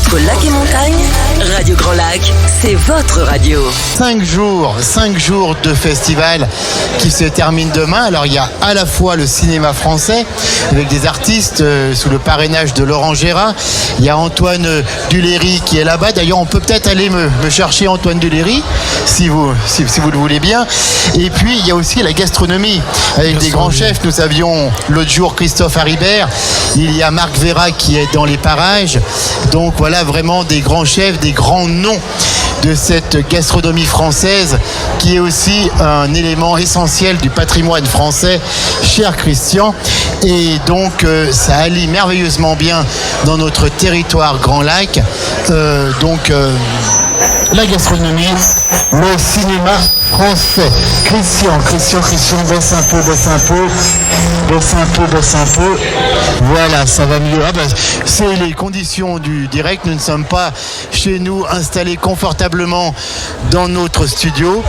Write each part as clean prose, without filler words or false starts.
Entre lac et montagne, Radio Grand Lac, c'est votre radio. 5 jours de festival qui se terminent demain. Alors il y a à la fois le cinéma français avec des artistes sous le parrainage de Laurent Gérard. Il y a Antoine Duléry qui est là-bas. D'ailleurs on peut peut-être aller me chercher Antoine Duléry si vous le voulez bien. Et puis il y a aussi la gastronomie avec des grands chefs. Nous avions l'autre jour Christophe Haribert. Il y a Marc Vera qui est dans les parages. Donc voilà vraiment des grands chefs, des grands noms de cette gastronomie française qui est aussi un élément essentiel du patrimoine français, cher Christian. Et donc ça allie merveilleusement bien dans notre territoire Grand Lac. La gastronomie, le cinéma français. Christian, baisse un peu. Voilà, ça va mieux. C'est les conditions du direct. Nous ne sommes pas chez nous installés confortablement dans notre studio.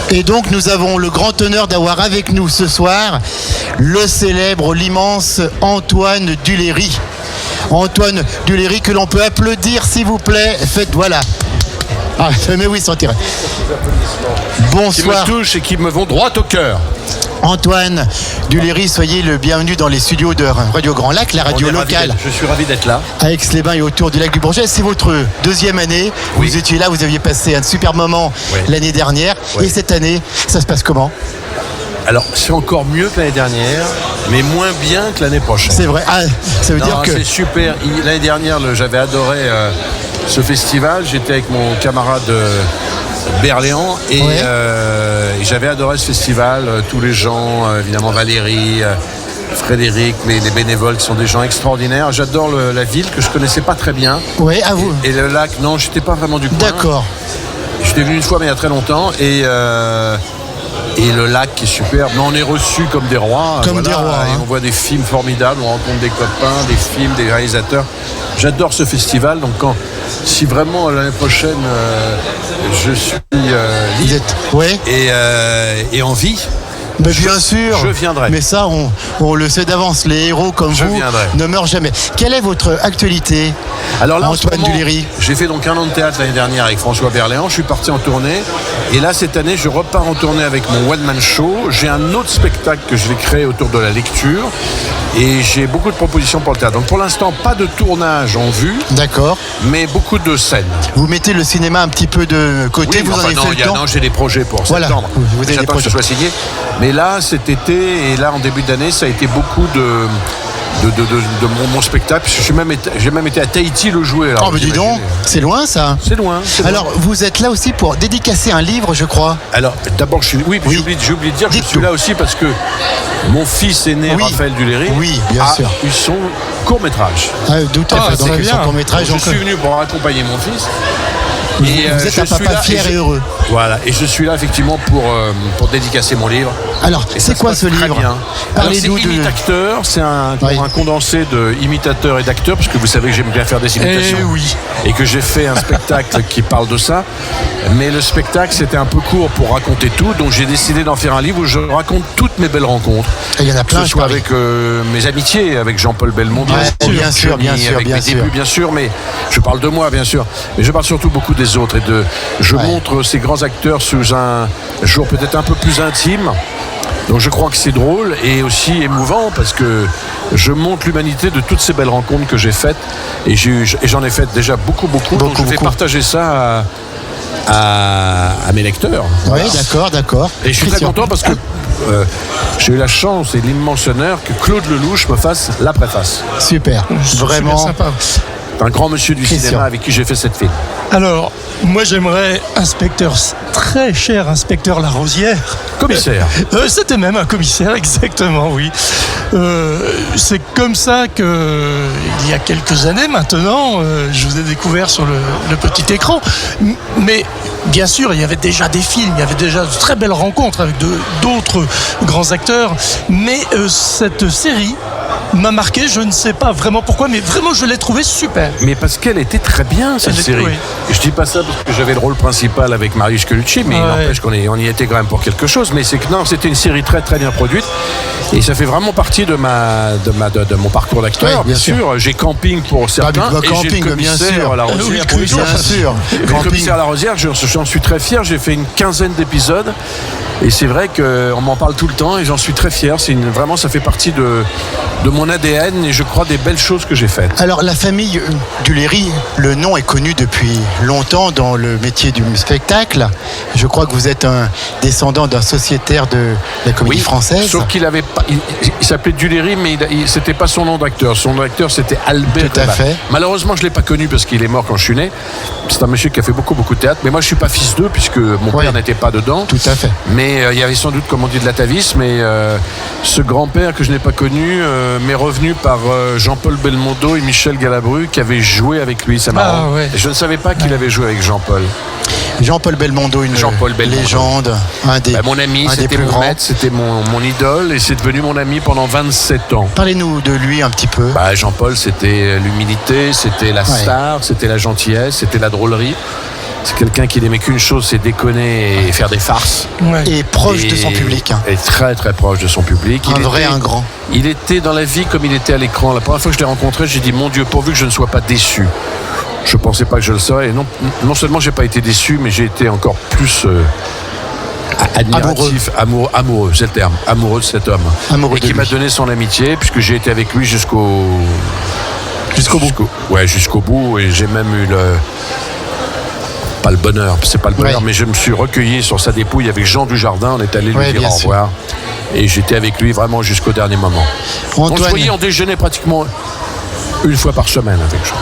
Et donc nous avons le grand honneur d'avoir avec nous ce soir le célèbre, l'immense Antoine Duléry. Antoine Duléry que l'on peut applaudir s'il vous plaît. Faites voilà. Ah, mais oui, sans tirer. Bonsoir. Qui me touchent et qui me vont droit au cœur. Antoine Duléry, soyez le bienvenu dans les studios de Radio Grand Lac, la radio locale. Je suis ravi d'être là. À Aix-les-Bains et autour du lac du Bourget. C'est votre deuxième année. Oui. Vous étiez là, vous aviez passé un super moment l'année dernière. Et cette année, ça se passe comment ? Alors, c'est encore mieux que l'année dernière, mais moins bien que l'année prochaine. C'est vrai. Ah, ça veut dire que... C'est super. L'année dernière, j'avais adoré ce festival. J'étais avec mon camarade Berléand et j'avais adoré ce festival. Tous les gens, évidemment Valérie, Frédéric, les bénévoles qui sont des gens extraordinaires. J'adore la ville que je connaissais pas très bien. Oui, à vous. Et le lac, non, j'étais pas vraiment du coin. D'accord. J'étais venu une fois, mais il y a très longtemps. Et le lac qui est superbe. Mais on est reçus comme des rois. Des rois. Et on voit des films formidables, on rencontre des copains, des films, des réalisateurs. J'adore ce festival. Donc si vraiment l'année prochaine je suis libre et en vie, mais bien sûr, je viendrai. Mais ça, on le sait d'avance. Les héros comme vous ne meurent jamais. Quelle est votre actualité, alors là, Antoine Duléry ? J'ai fait donc un an de théâtre l'année dernière avec François Berléand. Je suis parti en tournée. Et là, cette année, je repars en tournée avec mon one-man show. J'ai un autre spectacle que je vais créer autour de la lecture. Et j'ai beaucoup de propositions pour le théâtre. Donc pour l'instant, pas de tournage en vue. D'accord. Mais beaucoup de scènes. Vous mettez le cinéma un petit peu de côté. Oui, vous en avez fait le temps. Non, j'ai des projets pour septembre. Vous avez des projets. Que ce soit signé. Mais là, cet été et là en début d'année, ça a été beaucoup de mon spectacle. J'ai même été à Tahiti le jouer. Alors, mais dis donc, c'est loin ça. C'est loin. Alors vous êtes là aussi pour dédicacer un livre, je crois. Alors d'abord, j'ai oublié de dire que je suis là aussi parce que mon fils aîné, Raphaël Duléry, a eu son court-métrage. D'où tu as fait son court-métrage. Je suis venu pour accompagner mon fils. Et vous êtes un papa fier et heureux. Voilà, et je suis là effectivement pour dédicacer mon livre. Alors, c'est quoi ce livre ? Parlez-nous de Imitateur, c'est un condensé de imitateurs et d'acteurs, parce que vous savez que j'aime bien faire des imitations. Et que j'ai fait un spectacle qui parle de ça. Mais le spectacle, c'était un peu court pour raconter tout, donc j'ai décidé d'en faire un livre où je raconte toutes mes belles rencontres. Et il y en a plein, que ce soit avec mes amitiés, avec Jean-Paul Belmondo, bien sûr, bien sûr, mais je parle de moi, bien sûr. Mais je parle surtout beaucoup des autres je montre ces grands acteurs sous un jour peut-être un peu plus intime. Donc je crois que c'est drôle et aussi émouvant parce que je montre l'humanité de toutes ces belles rencontres que j'ai faites et j'en ai fait déjà beaucoup. Donc je vais partager ça à mes lecteurs. Oui, d'accord. Et je suis très content parce que j'ai eu la chance et l'immense honneur que Claude Lelouch me fasse la préface. Super, vraiment sympa. Un grand monsieur du cinéma avec qui j'ai fait cette film. Alors, moi j'aimerais très cher inspecteur Larosière. Commissaire. C'était même un commissaire, exactement, oui. C'est comme ça que, il y a quelques années maintenant, je vous ai découvert sur le petit écran. Mais bien sûr, il y avait déjà des films, il y avait déjà de très belles rencontres avec d'autres grands acteurs. Mais cette série m'a marqué. Je ne sais pas vraiment pourquoi, mais vraiment, je l'ai trouvé super. Mais parce qu'elle était très bien, cette série. Oui. Et je dis pas ça parce que j'avais le rôle principal avec Marius Colucci, mais il n'empêche qu'on y était quand même pour quelque chose. Mais c'est que non, c'était une série très très bien produite. Et ça fait vraiment partie de mon parcours d'acteur. Oui, bien sûr. J'ai camping pour certains. Et j'ai le commissaire à la Rosière. Bien sûr. Le commissaire à la Rosière, j'en suis très fier. J'ai fait une quinzaine d'épisodes. Et c'est vrai qu'on m'en parle tout le temps et j'en suis très fier. Vraiment, ça fait partie de mon ADN et je crois des belles choses que j'ai faites. Alors, la famille Duléry, le nom est connu depuis longtemps dans le métier du spectacle. Je crois que vous êtes un descendant d'un sociétaire de la Comédie Française. Sauf qu'il avait pas, il s'appelait Duléry, mais c'était pas son nom d'acteur. Son nom d'acteur, c'était Albert. Tout à fait. Malheureusement, je l'ai pas connu parce qu'il est mort quand je suis né. C'est un monsieur qui a fait beaucoup de théâtre. Mais moi, je suis pas fils d'eux puisque mon père n'était pas dedans. Tout à fait. Mais il y avait sans doute, comme on dit, de l'atavisme. Mais ce grand-père que je n'ai pas connu m'est revenu par Jean-Paul Belmondo et Michel Galabru qui avaient joué avec lui. C'est marrant. Ah, ouais. Je ne savais pas qu'il avait joué avec Jean-Paul. Jean-Paul Belmondo, une légende, mon ami, c'était mon maître, c'était mon idole et c'est devenu mon ami pendant 27 ans. Parlez-nous de lui un petit peu. Jean-Paul, c'était l'humilité, c'était la star, c'était la gentillesse, c'était la drôlerie. C'est quelqu'un qui n'aimait qu'une chose, c'est déconner et faire des farces. Ouais. Et proche de son public. Et très très proche de son public. Un grand. Il était dans la vie comme il était à l'écran. La première fois que je l'ai rencontré, j'ai dit mon Dieu, pourvu que je ne sois pas déçu. Je ne pensais pas que je le serais. Et non seulement j'ai pas été déçu, mais j'ai été encore plus admiratif, amoureux, c'est le terme, amoureux de cet homme. Amoureux et qui m'a donné son amitié, puisque j'ai été avec lui jusqu'au bout. Jusqu'au bout. Et j'ai même eu pas le bonheur, c'est pas le bonheur, mais je me suis recueilli sur sa dépouille avec Jean Dujardin. On est allé lui dire au revoir. Et j'étais avec lui vraiment jusqu'au dernier moment. On se voyait, on déjeunait pratiquement une fois par semaine avec Jean.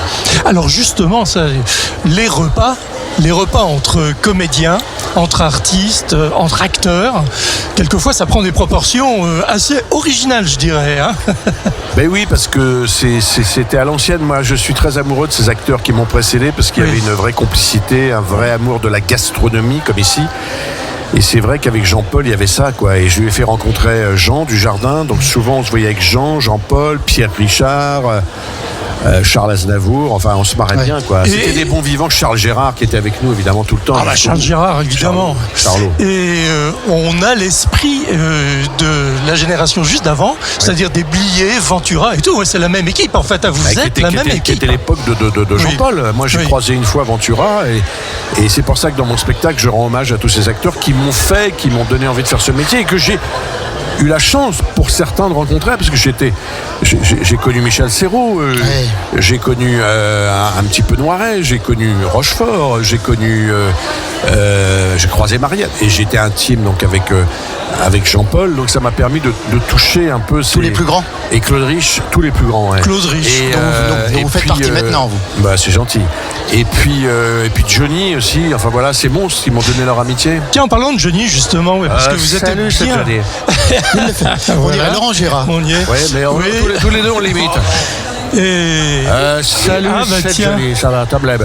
Alors justement, ça, les repas entre comédiens, entre artistes, entre acteurs, quelquefois ça prend des proportions assez originales, je dirais. Hein. Ben oui, parce que c'était à l'ancienne. Moi, je suis très amoureux de ces acteurs qui m'ont précédé parce qu'il y avait une vraie complicité, un vrai amour de la gastronomie, comme ici. Et c'est vrai qu'avec Jean-Paul, il y avait ça, quoi. Et je lui ai fait rencontrer Jean Dujardin. Donc souvent, on se voyait avec Jean-Paul, Pierre Richard, Charles Aznavour. Enfin, on se marrait bien, quoi. C'était des bons vivants. Charles Gérard qui était avec nous, évidemment, tout le temps. Charles Gérard, évidemment. Charlot. Et on a l'esprit de la génération juste d'avant, c'est-à-dire des Blier, Ventura et tout. Ouais, c'est la même équipe, en fait. Vous êtes la même équipe. C'était l'époque de Jean-Paul. Moi, j'ai croisé une fois Ventura. Et c'est pour ça que dans mon spectacle, je rends hommage à tous ces acteurs qui m'ont donné envie de faire ce métier et que j'ai eu la chance pour certains de rencontrer, parce que j'ai connu Michel Serrault, j'ai connu un petit peu Noiret, j'ai connu Rochefort, j'ai croisé Marianne et j'étais intime donc avec Jean-Paul, donc ça m'a permis de toucher un peu tous les plus grands et Claude Rich, tous les plus grands. Claude Rich, dont vous faites partie maintenant, vous. C'est gentil. Et puis Johnny aussi. Enfin voilà, ces monstres qui m'ont donné leur amitié. Tiens, en parlant de Johnny justement, parce que vous êtes salut, bien. Johnny. On dirait Laurent Gérard. On y est. Ouais, mais tous les deux on limite. Et salut, tiens. Johnny, ça va, Tom Leb.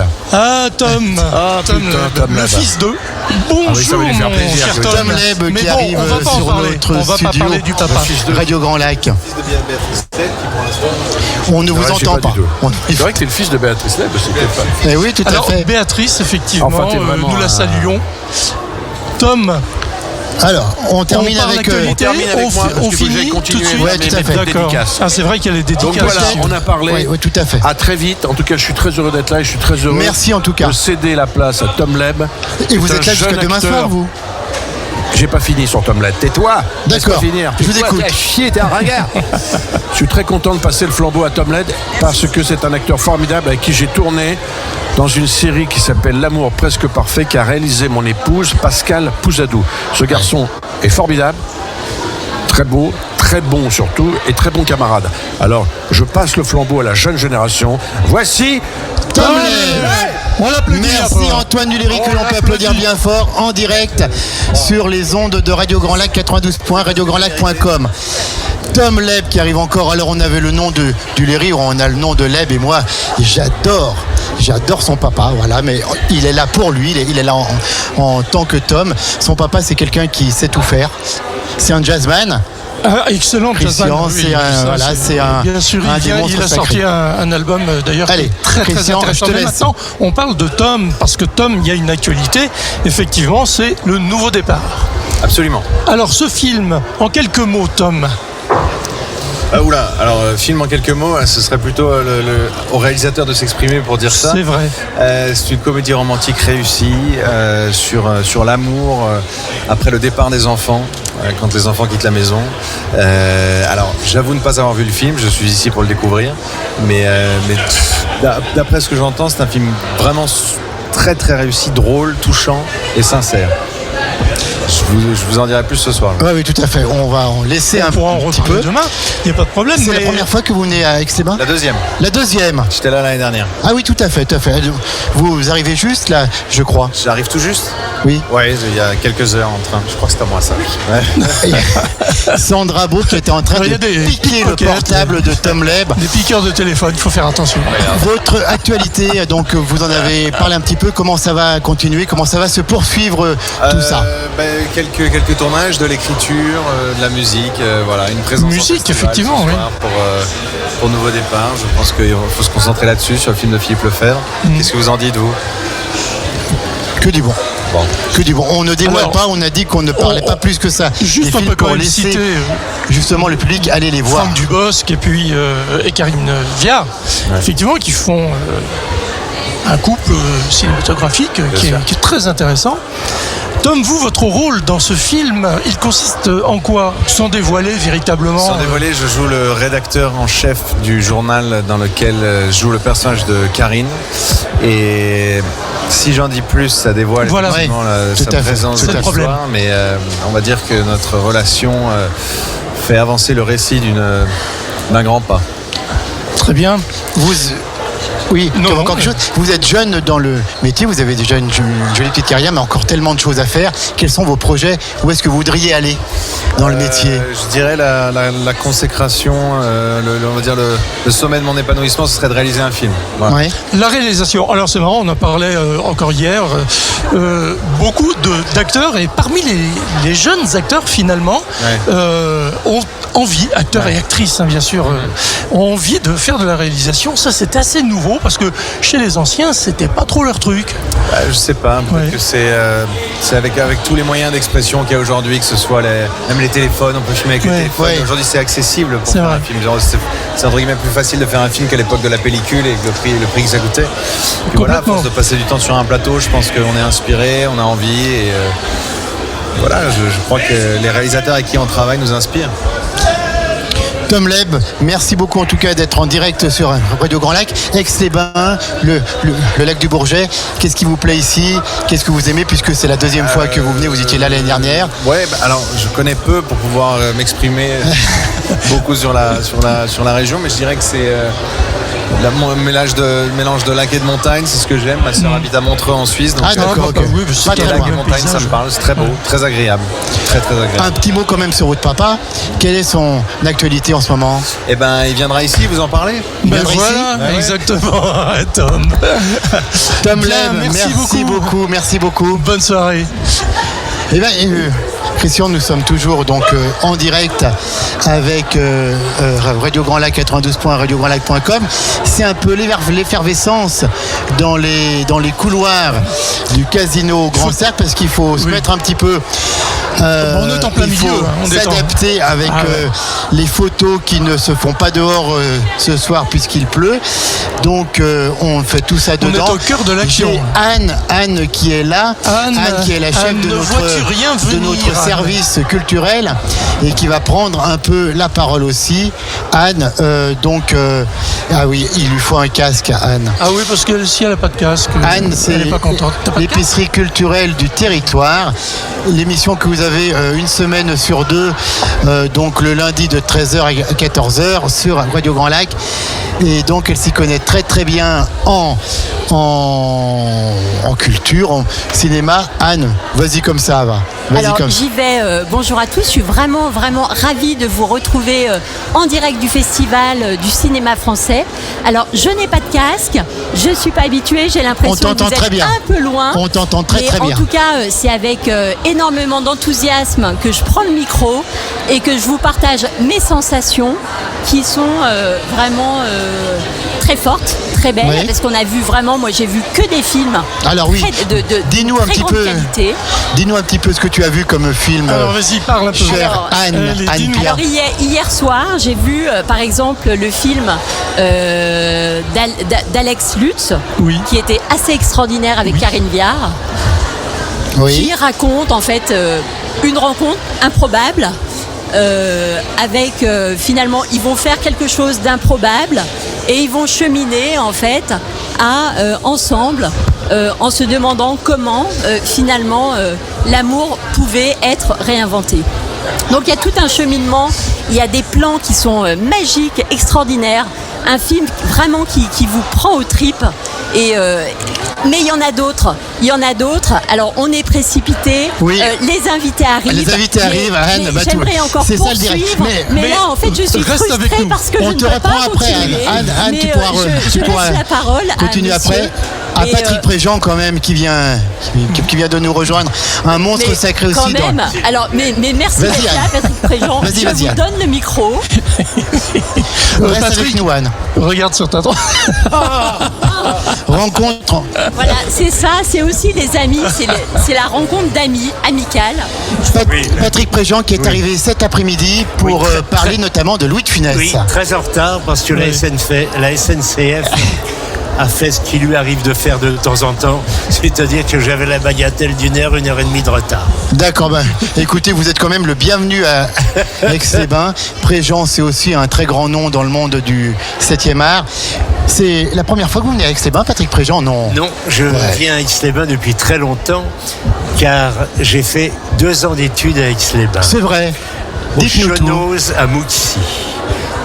Tom. Tom Leb. Fils de. Bonjour, ça va lui faire plaisir, cher Tom Leb qui arrive sur notre on va pas studio parler du papa. Radio Grand Lac. On ne vous entend pas. C'est vrai que t'es le fils de Béatrice Leb, c'est oui, tout à fait. Béatrice, effectivement, nous la saluons. Tom. Alors, on termine avec moi, on finit tout de suite. Ouais, tout à fait. D'accord. C'est vrai qu'il y a les dédicaces. Donc voilà, on a parlé. Oui, tout à fait. À très vite. En tout cas, je suis très heureux d'être là et je suis très heureux. Merci en tout cas de céder la place à Tom Leb. Et vous êtes là jusqu'à demain soir, vous? J'ai pas fini sur Tom Leb. Tais-toi. D'accord. Finir. Je vous écoute. T'es à chier, t'es un ringard. Je suis très content de passer le flambeau à Tom Leb parce que c'est un acteur formidable avec qui j'ai tourné dans une série qui s'appelle L'amour presque parfait, qu'a réalisé mon épouse Pascal Pouzadou. Ce garçon est formidable, très beau, très bon surtout, et très bon camarade. Alors, je passe le flambeau à la jeune génération. Voici Tom Leb. On l'applaudit. Merci Antoine Duléry, que l'on peut applaudir bien fort en direct sur les ondes de Radio Grand Lac 92 points, radiograndlac.com. Tom Leb qui arrive encore. Alors on avait le nom de Duléry, on a le nom de Leb, et moi j'adore son papa, voilà, mais il est là pour lui, il est là en tant que Tom. Son papa, c'est quelqu'un qui sait tout faire. C'est un jazzman. Excellent, Christian, c'est un. Bien sûr, il a sorti un album d'ailleurs Allez, très Christian, intéressant. je te Mais laisse. maintenant, on parle de Tom, parce que Tom, il y a une actualité. Effectivement, c'est le nouveau départ. Absolument. Alors, ce film, en quelques mots, Tom. Film en quelques mots, ce serait plutôt au réalisateur de s'exprimer pour dire ça. C'est vrai. C'est une comédie romantique réussie sur l'amour après le départ des enfants, quand les enfants quittent la maison. Alors, j'avoue ne pas avoir vu le film, je suis ici pour le découvrir, mais d'après ce que j'entends, c'est un film vraiment très très réussi, drôle, touchant et sincère. Je vous en dirai plus ce soir. Oui, tout à fait. On va en laisser un pourra en petit peu. demain, il n'y a pas de problème. C'est la première fois que vous venez à Aix-les-Bains ? La deuxième. La deuxième. J'étais là l'année dernière. Ah oui, tout à fait. Vous arrivez juste là, je crois. J'arrive tout juste. Oui. Ouais, il y a quelques heures en train. Je crois que c'est à moi ça. Ouais. Sandra Beau qui était en train Il y de a des piquer le pickpockets. portable de Tom Leb. Des piqueurs de téléphone, il faut faire attention. Votre actualité, donc vous en avez parlé un petit peu. Comment ça va continuer ? Comment ça va se poursuivre tout ça ? Quelques tournages, de l'écriture, de la musique, voilà, une présence. Musique, en festival effectivement, ce soir pour Nouveau Départ. Je pense qu'il faut se concentrer là-dessus, sur le film de Philippe Lefebvre. Qu'est-ce que vous en dites, vous ? Que du bon. Bon. Que du bon. On ne dévoile Alors, pas, on a dit qu'on ne parlait pas plus que ça. Juste, Des on films peut quand pour même laisser citer justement le public aller les voir. Franck Dubosc et Karine Viard, effectivement, qui font un couple cinématographique qui est très intéressant. Tom, vous, votre rôle dans ce film, il consiste en quoi ? Sans dévoiler véritablement. Sans dévoiler, je joue le rédacteur en chef du journal dans lequel joue le personnage de Karine. Et si j'en dis plus, ça dévoile Voilà. effectivement Tout sa à fait. présence C'est dans le problème. l'histoire. Mais on va dire que notre relation fait avancer le récit d'un grand pas. Très bien. Oui, Non, encore quelque chose. Vous êtes jeune dans le métier, vous avez déjà une jolie petite carrière, mais encore tellement de choses à faire. Quels sont vos projets ? Où est-ce que vous voudriez aller dans le métier ? Je dirais la consécration, on va dire le sommet de mon épanouissement, ce serait de réaliser un film. Voilà. Ouais. La réalisation, alors c'est marrant, on en parlait encore hier, beaucoup d'acteurs, et parmi les jeunes acteurs finalement, ont envie, acteurs et actrices bien sûr, ont envie de faire de la réalisation. Ça c'est assez nouveau parce que chez les anciens c'était pas trop leur truc. Je sais pas, peut-être que c'est avec tous les moyens d'expression qu'il y a aujourd'hui, que ce soit même les téléphones, on peut filmer avec les téléphones. Ouais. Aujourd'hui c'est accessible pour C'est faire vrai. un film. C'est entre guillemets plus facile de faire un film qu'à l'époque de la pellicule et le prix que ça coûtait. Puis voilà, à Complètement. force de passer du temps sur un plateau, je pense qu'on est inspiré, on a envie et voilà, je crois que les réalisateurs avec qui on travaille nous inspirent. Tom Leb, merci beaucoup en tout cas d'être en direct sur Radio Grand Lac. Aix-les-Bains, le lac du Bourget. Qu'est-ce qui vous plaît ici ? Qu'est-ce que vous aimez puisque c'est la deuxième fois que vous venez, vous étiez là l'année dernière. Ouais, alors je connais peu pour pouvoir m'exprimer beaucoup sur la région, mais je dirais que c'est mélange de lac et de montagne, c'est ce que j'aime. Ma soeur habite à Montreux en Suisse, donc D'accord, ok. oui, mais c'est Pas les très lacs loin. et montagne, ça me parle, c'est très beau, très agréable, très très agréable. Un petit mot quand même sur votre papa. Quelle est son actualité en ce moment ? Eh ben, il viendra ici, vous en parlez ? Ben Viendra voilà, ici exactement, Tom. Tom Bien, Leb, merci beaucoup. Bonne soirée. Eh bien, Christian, nous sommes toujours donc en direct avec Radio Grand Lac 92. RadioGrandLac.com. C'est un peu l'effervescence dans les couloirs du casino Grand Cercle parce qu'il faut se mettre un petit peu. On est en plein il milieu, faut on détend. s'adapter avec les photos qui ne se font pas dehors ce soir puisqu'il pleut. Donc on fait tout ça On dedans. est au cœur de l'action. J'ai Anne qui est là. Anne qui est la chef Anne, de ne vois-tu rien de venir, notre Anne service culturel et qui va prendre un peu la parole aussi. Anne, ah oui, il lui faut un casque à Anne. Ah oui, parce que si elle n'a pas de casque, Anne, c'est elle n'est pas contente. T'as pas de casque ? l'épicerie culturelle du territoire. L'émission que vous avez une semaine sur deux, donc le lundi de 13h à 14h sur Radio Grand Lac. Et donc, elle s'y connaît très très bien en culture, en cinéma. Anne, vas-y comme ça, va. Vas-y. Alors comme ça. j'y vais, bonjour à tous, je suis vraiment ravie de vous retrouver en direct du festival du cinéma français. Alors je n'ai pas de casque, je ne suis pas habituée, j'ai l'impression que vous êtes un peu loin. On t'entend très Mais très bien. En tout cas, c'est avec énormément d'enthousiasme que je prends le micro et que je vous partage mes sensations qui sont vraiment très fortes, très belles, Oui. parce qu'on a vu vraiment, moi j'ai vu que des films. Alors oui, dis-nous un très petit grande peu. qualité. Dis-nous un petit peu ce que tu as vu comme film. Alors vas-y, parle un peu. Cher Alors, Anne dis-nous. Pierre. Alors hier soir, j'ai vu par exemple le film d'Alex Lutz, Oui. qui était assez extraordinaire avec Karine Viard, Oui. qui raconte en fait une rencontre improbable. Avec finalement ils vont faire quelque chose d'improbable et ils vont cheminer en fait ensemble en se demandant comment finalement l'amour pouvait être réinventé. Donc il y a tout un cheminement, il y a des plans qui sont magiques, extraordinaires, un film vraiment qui vous prend aux tripes mais il y en a d'autres. Alors on est précipité. Oui. Les invités arrivent. Les invités arrivent, Anne. Bah, J'aimerais encore c'est ça le direct. poursuivre. Mais là, en fait, je suis reste avec frustrée nous. parce que On je te ne peux reprend pas après, continuer. Anne. Anne, Mais, tu pourras je laisse la parole continuer à monsieur. après. À Et, Patrick Préjean quand même qui vient de nous rejoindre. Un monstre mais sacré quand aussi. même. Alors, mais merci Vas-y, d'être là, Anne. Patrick Préjean. Vas-y, Je vas-y, vous Anne. donne le micro. Reste Patrick. avec nous, Anne. Regarde sur ta droite. Rencontre. Voilà, c'est ça, c'est aussi les amis, c'est la rencontre d'amis, amicale. Patrick Préjean qui est arrivé cet après-midi pour Oui, parler notamment de Louis de Funès. Oui, très en retard parce que la SNCF a fait ce qui lui arrive de faire de temps en temps, c'est-à-dire que j'avais la bagatelle d'une heure et demie de retard. D'accord, écoutez, vous êtes quand même le bienvenu à Aix-les-Bains. Préjean, c'est aussi un très grand nom dans le monde du 7e art. C'est la première fois que vous venez à Aix-les-Bains, Patrick Préjean, non? Non, je viens à Aix-les-Bains depuis très longtemps, car j'ai fait 2 ans d'études à Aix-les-Bains. C'est vrai. Au Dites-nous tout. Chenose à Mouxy,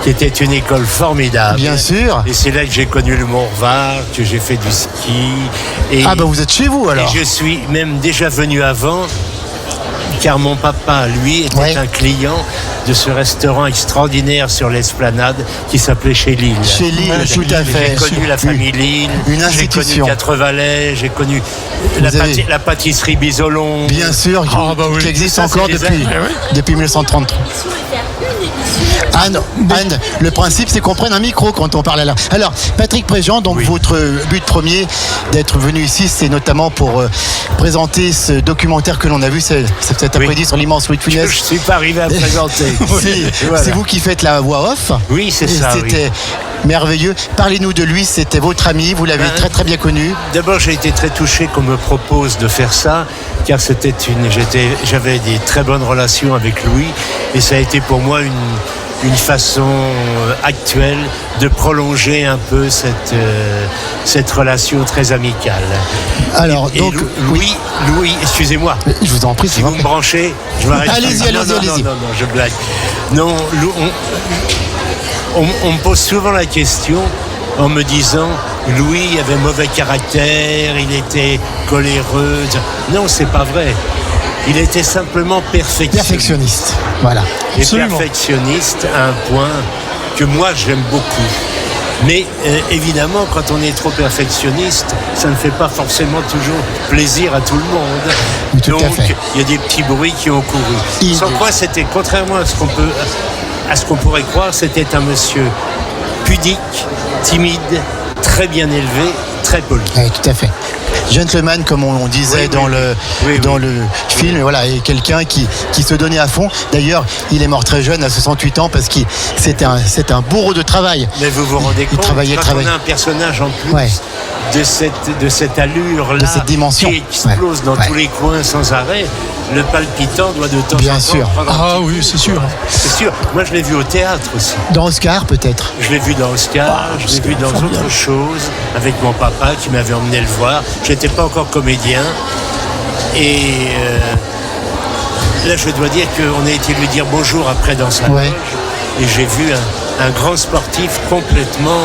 qui était une école formidable. Bien sûr. Et c'est là que j'ai connu le Mont-Revard, que j'ai fait du ski. Et, Ah vous êtes chez vous et alors. je suis même déjà venu avant, car mon papa, lui, était un client de ce restaurant extraordinaire sur l'esplanade qui s'appelait Chez Lille. Chez Lille, tout à fait. J'ai connu la famille Lille, Une j'ai institution. connu Quatre-Valais, j'ai connu Vous avez- la pâtisserie Bisolon. Bien sûr, qui existe Ça, encore c'est des depuis, années. depuis 1933. Anne, le principe c'est qu'on prenne un micro quand on parle à la... Alors, Patrick Préjean, donc votre but premier d'être venu ici, c'est notamment pour présenter ce documentaire que l'on a vu cet après-midi sur l'immense Louis de Je ne Funès. suis pas arrivé à présenter. Voilà. C'est vous qui faites la voix off. Oui, c'est Et ça. C'était merveilleux. Parlez-nous de lui, c'était votre ami, vous l'avez très très bien connu. D'abord, j'ai été très touché qu'on me propose de faire ça, car j'avais des très bonnes relations avec Louis, et ça a été pour moi une façon actuelle de prolonger un peu cette relation très amicale. Alors, Et donc, Louis, excusez-moi. Je vous en prie, Si vous me branchez, je m'arrête. Allez-y, Non, allez-y. non, je blague. Non, on me pose souvent la question en me disant Louis avait mauvais caractère, il était coléreux. Non, c'est pas vrai. Il était simplement perfectionniste. Voilà. Et Absolument. perfectionniste à un point que moi j'aime beaucoup. Mais évidemment, quand on est trop perfectionniste, ça ne fait pas forcément toujours plaisir à tout le monde. Oui, tout à Donc, fait. il y a des petits bruits qui ont couru. Sans quoi, c'était, contrairement à ce qu'on pourrait croire, c'était un monsieur pudique, timide, très bien élevé, très poli. Oui, tout à fait. Gentleman, comme on disait dans le film, et voilà, et quelqu'un qui se donnait à fond. D'ailleurs, il est mort très jeune, à 68 ans, parce que c'est un bourreau de travail. Mais vous vous rendez compte, quand on a un personnage en plus de cette allure-là, de cette dimension, qui explose dans tous les coins sans arrêt, le palpitant doit de temps Bien en temps sûr. prendre un Ah petit oui, coup. c'est sûr. C'est sûr. Moi, je l'ai vu au théâtre aussi. Dans Oscar, peut-être. Je l'ai vu dans Oscar, je l'ai vu dans autre chose, avec mon papa qui m'avait emmené le voir. Je n'étais pas encore comédien. Et là, je dois dire qu'on a été lui dire bonjour après dans sa loge. Et j'ai vu un grand sportif complètement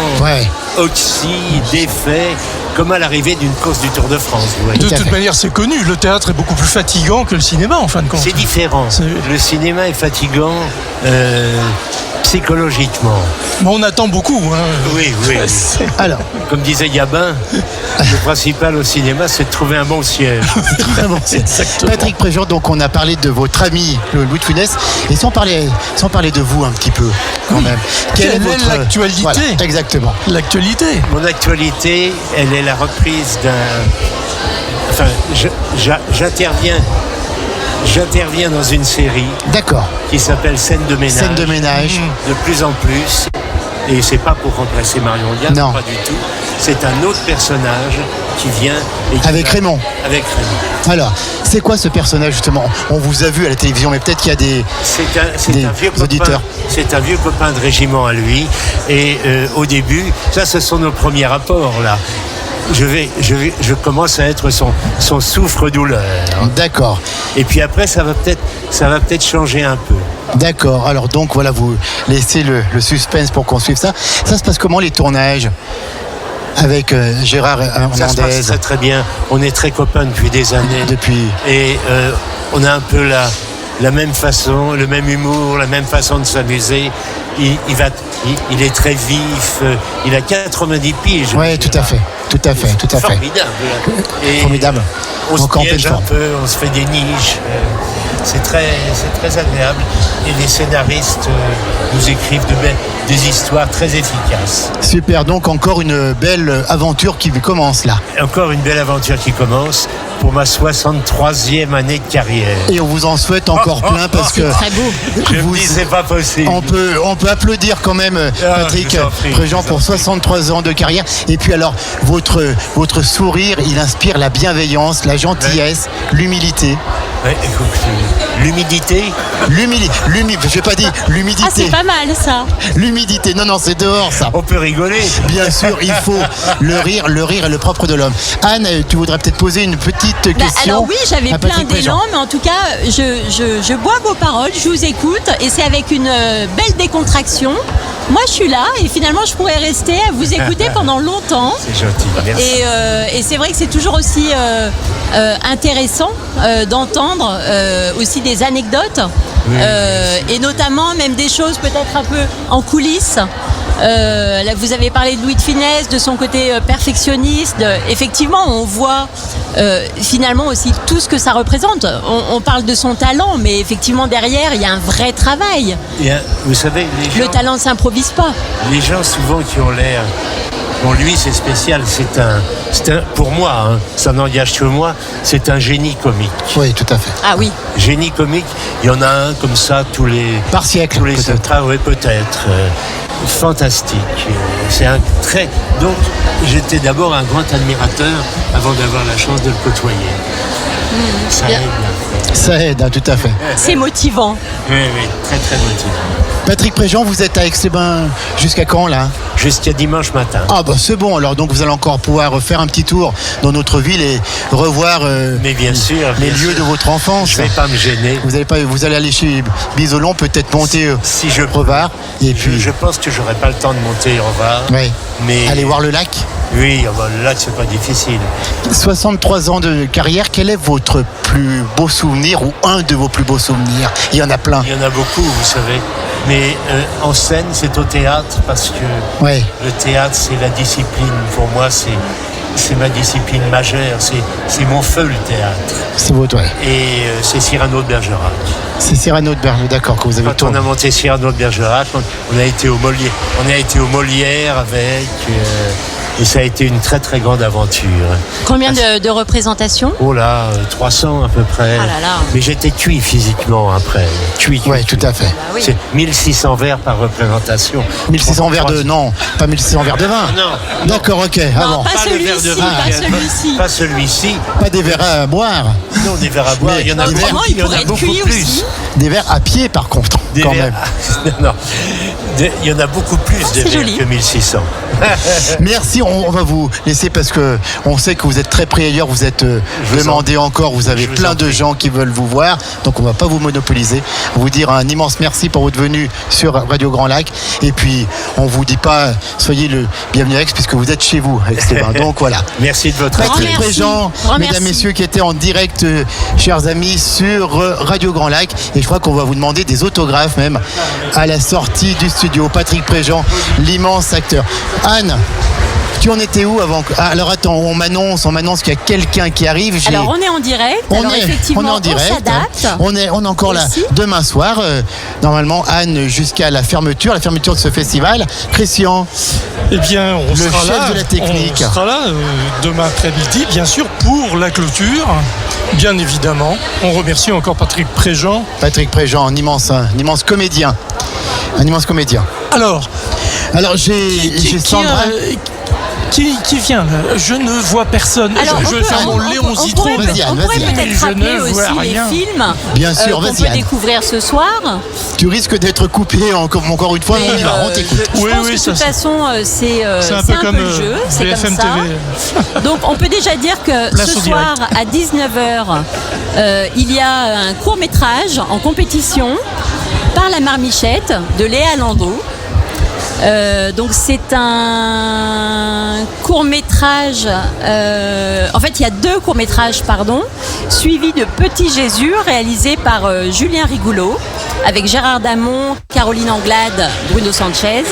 oxy, défait, comme à l'arrivée d'une course du Tour de France. De toute manière, c'est connu, le théâtre est beaucoup plus fatigant que le cinéma en fin de compte. C'est différent. Le cinéma est fatigant psychologiquement. Mais on attend beaucoup. Hein. Oui. Alors, comme disait Gabin, le principal au cinéma, c'est de trouver un bon siège. Patrick Préjean, donc on a parlé de votre ami Louis de Funès, et sans parler de vous un petit peu quand même. Quelle est votre actualité? Voilà, exactement. L'actualité. Mon actualité, elle est la reprise d'un. Enfin, j'interviens dans une série. D'accord. Qui s'appelle Scène de ménage. Scène de ménage. De plus en plus. Et c'est pas pour remplacer Marion Diaz, non, pas du tout. C'est un autre personnage qui vient. Avec Raymond. Avec Raymond. Alors, c'est quoi ce personnage justement? On vous a vu à la télévision, mais peut-être qu'il y a des auditeurs. C'est un vieux copain de régiment à lui. Et au début, ce sont nos premiers rapports là. Je commence à être son souffre-douleur. D'accord. Et puis après, ça va peut-être changer un peu. D'accord. Alors donc voilà, vous laissez le suspense pour qu'on suive ça. Ça se passe comment les tournages avec Gérard Hernandez? Ça se passe très très bien. On est très copains depuis des années. Et on a un peu la même façon, le même humour, la même façon de s'amuser. Il est très vif. Il a 90 piges. Oui, tout à fait. Formidable. Formidable. On se piège un peu, on se fait des niches. C'est très agréable. Et les scénaristes nous écrivent des histoires très efficaces. Super, donc encore une belle aventure qui commence là. Encore une belle aventure qui commence pour ma 63e année de carrière. Et on vous en souhaite encore plein parce que très beau. Je me dis c'est pas possible. On peut applaudir quand même Patrick Préjean pour 63 ans de carrière. Et puis alors votre sourire, il inspire la bienveillance, la gentillesse, l'humilité. Ouais, l'humidité. J'ai pas dit l'humidité. Ah, c'est pas mal ça. L'humidité. Non, c'est dehors ça. On peut rigoler. Bien sûr, il faut le rire est le propre de l'homme. Anne, tu voudrais peut-être poser une petite question? Alors oui, j'avais plein d'élan, mais en tout cas, je bois vos paroles, je vous écoute, et c'est avec une belle décontraction. Moi, je suis là, et finalement, je pourrais rester à vous écouter pendant longtemps. C'est gentil, merci. Et c'est vrai que c'est toujours aussi intéressant d'entendre aussi des anecdotes, et notamment même des choses peut-être un peu en coulisses. Là, vous avez parlé de Louis de Funès, de son côté perfectionniste. Effectivement, on voit finalement aussi tout ce que ça représente. On parle de son talent, mais effectivement derrière, il y a un vrai travail. Vous savez, le talent ne s'improvise pas. Les gens souvent qui ont l'air... Bon, lui, c'est spécial. C'est un, pour moi, ça n'engage que moi, c'est un génie comique. Oui, tout à fait. Ah oui. Génie comique, il y en a un comme ça tous les... Par siècle, peut-être. Ah oui, peut-être. Fantastique. C'est un très... Donc, j'étais d'abord un grand admirateur avant d'avoir la chance de le côtoyer. Ça aide. Ça aide, tout à fait. C'est motivant. Oui, très très motivant. Patrick Préjean, vous êtes à Aix-les-Bains jusqu'à quand là? Jusqu'à dimanche matin. Ah bah c'est bon, alors donc vous allez encore pouvoir faire un petit tour dans notre ville et revoir mais bien sûr, les lieux de votre enfance. Je ne vais pas me gêner. Vous allez aller chez Bisolon, peut-être monter si je Revard. Et puis... je pense que j'aurai pas le temps de monter Revard. Oui. Mais... aller voir le lac? Oui, le lac c'est pas difficile. 63 ans de carrière, quel est votre plus beau souvenir ou un de vos plus beaux souvenirs? Il y en a plein. Il y en a beaucoup, vous savez. Mais en scène, c'est au théâtre parce que le théâtre, c'est la discipline. Pour moi, c'est ma discipline majeure. C'est mon feu, le théâtre. C'est votre, Et c'est Cyrano de Bergerac. C'est Cyrano de Bergerac, d'accord, que vous avez tourné. Quand on a monté Cyrano de Bergerac, on a été au Molière avec... et ça a été une très très grande aventure. Combien de représentations? Oh là, 300 à peu près. Ah là là. Mais j'étais cuit physiquement après. Cuit. Oui, tout à fait. Ah oui. C'est 1600 verres par représentation. 1600 verres de... Non, pas 1600 verres de vin. Non. D'accord, ok. Non, pas celui-ci. Pas celui-ci. Pas des verres à boire. Non, des verres à boire. Il y en a beaucoup plus. Des verres à pied, par contre. Même. Non. Il y en a beaucoup plus des c'est verres joli. que 1600. Merci, on va vous laisser parce que on sait que vous êtes très pris ailleurs, vous êtes demandé encore, vous avez Je vous plein en de prie. gens qui veulent vous voir, donc on va pas vous monopoliser. Vous dire un immense merci pour votre venue sur Radio Grand Lac, et puis on vous dit pas soyez le bienvenu à Aix puisque vous êtes chez vous, Aix-les-Bains. Donc voilà. Merci de votre Grand Patrick merci. Préjean, Grand mesdames, merci. messieurs, qui étaient en direct, chers amis, sur Radio Grand Lac. Et je crois qu'on va vous demander des autographes même à la sortie du studio. Patrick Préjean, l'immense acteur. Anne, tu en étais où avant alors attends, on m'annonce qu'il y a quelqu'un qui arrive. Alors on est en direct. Alors effectivement, on est en direct. s'adapte. On est encore là Aussi. demain soir. Normalement, Anne, jusqu'à la fermeture de ce festival. Christian, Eh bien, on Le sera chef là. de la technique. On sera là demain après-midi, bien sûr, pour la clôture, bien évidemment. On remercie encore Patrick Préjean. Patrick Préjean, un immense comédien. Un immense comédien. Alors, Alors j'ai Sandra. qui vient là? Je ne vois personne. Alors, je vais faire mon Léon on Citron. pourrait, Vas-y, Anne, on pourrait vas-y, Anne. peut-être Je rappeler ne vois aussi rien. les films Bien sûr, qu'on vas-y, peut Anne. découvrir ce soir. Tu risques d'être coupé encore une fois, mais on y va, on t'écoute. Je Oui, pense oui, que de ça, toute c'est- façon, c'est C'est un peu comme le jeu, c'est BFM comme ça. TV. Donc on peut déjà dire que Place ce au soir à 19h, il y a un court-métrage en compétition par la Marmichette de Léa Landau. Donc c'est un court-métrage, en fait il y a 2 courts-métrages, suivis de Petit Jésus, réalisé par Julien Rigoulot, avec Gérard Damon, Caroline Anglade, Bruno Sanchez.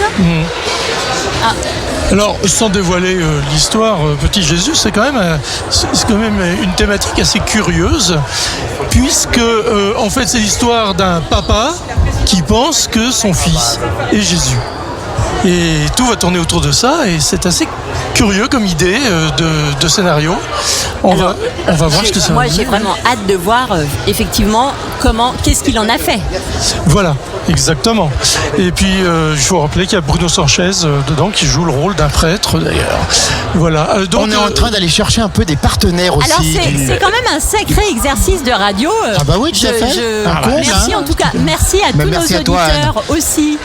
Alors, sans dévoiler l'histoire, Petit Jésus, c'est quand même une thématique assez curieuse, puisque en fait c'est l'histoire d'un papa qui pense que son fils est Jésus. Et tout va tourner autour de ça, et c'est assez curieux comme idée de scénario. On va voir ce que ça va Moi donner. j'ai vraiment hâte de voir effectivement qu'est-ce qu'il en a fait. Voilà, exactement. Et puis, il faut rappeler qu'il y a Bruno Sanchez dedans qui joue le rôle d'un prêtre d'ailleurs. Voilà. Donc, On est en train d'aller chercher un peu des partenaires aussi. Alors c'est quand même un sacré exercice de radio. Ah bah oui, tout à fait. Un comble, merci hein. en tout cas, merci à Bah, tous merci nos à toi, auditeurs aussi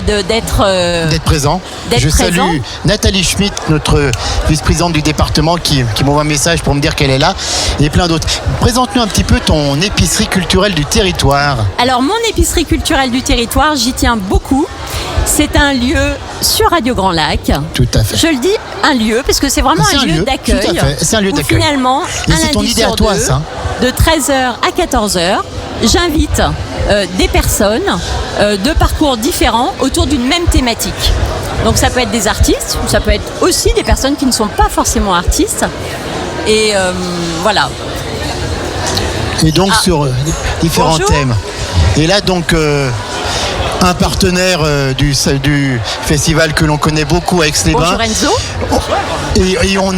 d'être présent. d'être Je salue présent. Nathalie Schmitt, notre vice-présidente du département, qui m'envoie un message pour me dire qu'elle est là, et plein d'autres. Présente-nous un petit peu ton épicerie culturelle du territoire. Alors mon épicerie culturelle du territoire, j'y tiens beaucoup. C'est un lieu sur Radio Grand Lac. Tout à fait. Je le dis, un lieu, parce que c'est vraiment C'est un un lieu lieu, d'accueil. tout à fait, c'est un lieu où d'accueil. Finalement, Et un c'est ton lundi idée à sur toi, deux, ça. de 13h à 14h, j'invite des personnes de parcours différents autour d'une même thématique. Donc ça peut être des artistes, ça peut être aussi des personnes qui ne sont pas forcément artistes. Et voilà. Et donc sur différents Bonjour. thèmes. Et là donc un partenaire du festival que l'on connaît beaucoup à Aix-les-Bains. Bonjour Enzo. Et on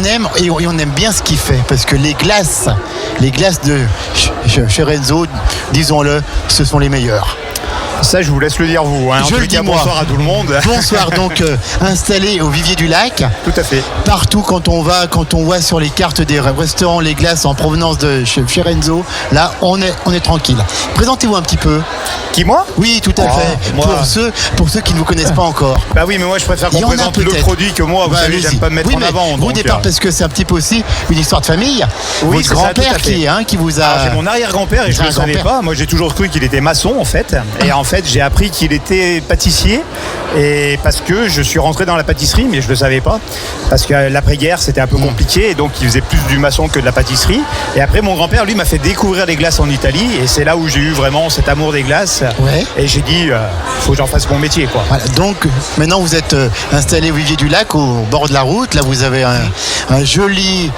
aime bien ce qu'il fait, parce que les glaces de chez Renzo, disons-le, ce sont les meilleures. Ça, je vous laisse le dire vous. Hein. En Je tout le cas, dis, moi. bonsoir à tout le monde. Bonsoir, donc installé au Vivier du Lac. Tout à fait. Partout quand on voit sur les cartes des restaurants les glaces en provenance de chez Renzo, là on est tranquille. Présentez-vous un petit peu. Qui, moi? Oui, tout à Oh, fait. moi. Pour ceux qui ne vous connaissent pas encore. Bah oui, mais moi, je préfère Il y qu'on en a présente le peut-être. produit que moi. Vous Bah, savez, allez-y. j'aime pas me mettre Oui, en mais avant. Au donc, départ, parce que c'est un petit peu aussi une histoire de famille. Oui, Votre c'est ça, grand-père tout à fait. qui vous a. Alors, c'est mon arrière-grand-père et je C'est ne un le savais grand-père. pas. Moi, j'ai toujours cru qu'il était maçon, en fait. Et en fait, j'ai appris qu'il était pâtissier. Et parce que je suis rentré dans la pâtisserie, mais je ne le savais pas. Parce que l'après-guerre, c'était un peu compliqué. Et donc, il faisait plus du maçon que de la pâtisserie. Et après, mon grand-père, lui, m'a fait découvrir les glaces en Italie. Et c'est là où j'ai eu vraiment cet amour des glaces. Ouais. Et j'ai dit, faut que j'en fasse mon métier, quoi. Voilà, donc maintenant vous êtes installé au Vivier du Lac, au bord de la route. Là vous avez un joli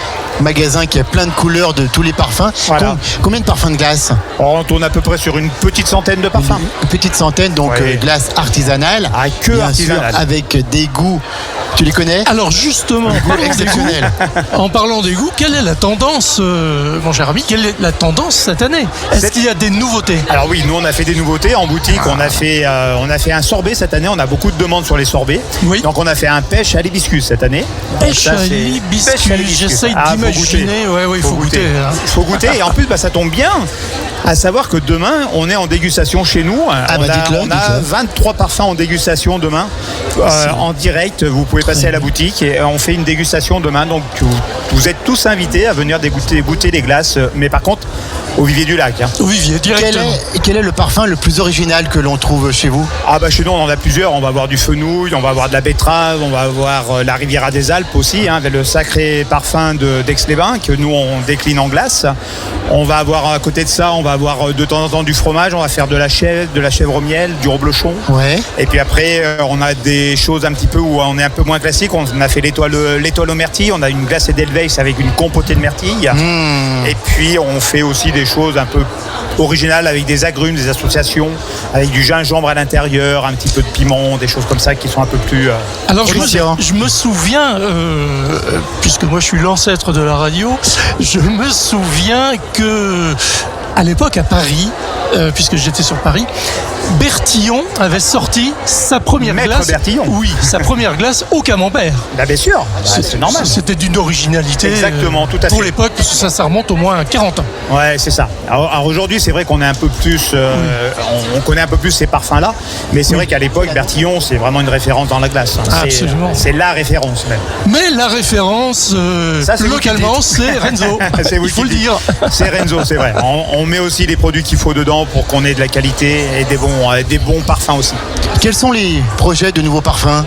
magasin qui a plein de couleurs de tous les parfums. Voilà. Combien de parfums de glace? On tourne à peu près sur une petite centaine de parfums. Une petite centaine, donc Ouais. glace artisanale. Ah, que bien artisanale. sûr, avec des goûts Tu les connais? Alors justement, en parlant des goûts, quelle est la tendance, mon cher ami, quelle est la tendance cette année? Est-ce qu'il y a des nouveautés? Alors oui, nous on a fait des nouveautés en boutique. On a fait un sorbet cette année. On a beaucoup de demandes sur les sorbets. Oui. Donc on a fait un pêche à l'hibiscus cette année. Pêche à l'hibiscus. J'essaye d'imaginer. Il faut goûter. Il faut goûter. Et en plus, ça tombe bien. À savoir que demain, on est en dégustation chez nous. On a 23 parfums en dégustation demain, en direct. Vous pouvez passer à la boutique et on fait une dégustation demain. Donc vous êtes tous invités à venir goûter les glaces. Mais par contre, au Vivier du Lac. Au Vivier, directement. Quel est le parfum le plus original que l'on trouve chez vous? Chez nous, on en a plusieurs. On va avoir du fenouil, on va avoir de la betterave, on va avoir la Riviera des Alpes aussi, avec le sacré parfum d'Aix-les-Bains que nous, on décline en glace. On va avoir à côté de ça, on va avoir de temps en temps du fromage, on va faire de la chèvre au miel, du reblochon. Ouais. Et puis après, on a des choses un petit peu où on est un peu moins classique. On a fait l'étoile aux myrtilles, on a une glacée d'Edelweiss avec une compotée de myrtilles. Et puis on fait aussi des choses un peu originales avec des agrumes, des associations, avec du gingembre à l'intérieur, un petit peu de piment, des choses comme ça qui sont un peu plus... Alors je me souviens, puisque moi je suis l'ancêtre de la radio, je me souviens que à l'époque à Paris, puisque j'étais sur Paris, Bertillon avait sorti sa première glace. Bertillon. Oui, sa première glace au camembert. Bien sûr, c'est normal. C'était d'une originalité. Exactement, tout à fait. Pour l'époque, parce que ça remonte au moins à 40 ans. Ouais, c'est ça. Alors aujourd'hui, c'est vrai qu'on est un peu plus, on connaît un peu plus ces parfums-là, mais c'est vrai qu'à l'époque, Bertillon, c'est vraiment une référence dans la glace. Absolument. C'est la référence même. Mais la référence, localement, c'est Renzo. Il faut le dire. C'est Renzo, c'est vrai. On met aussi les produits qu'il faut dedans pour qu'on ait de la qualité et des bons parfums aussi. Quels sont les projets de nouveaux parfums?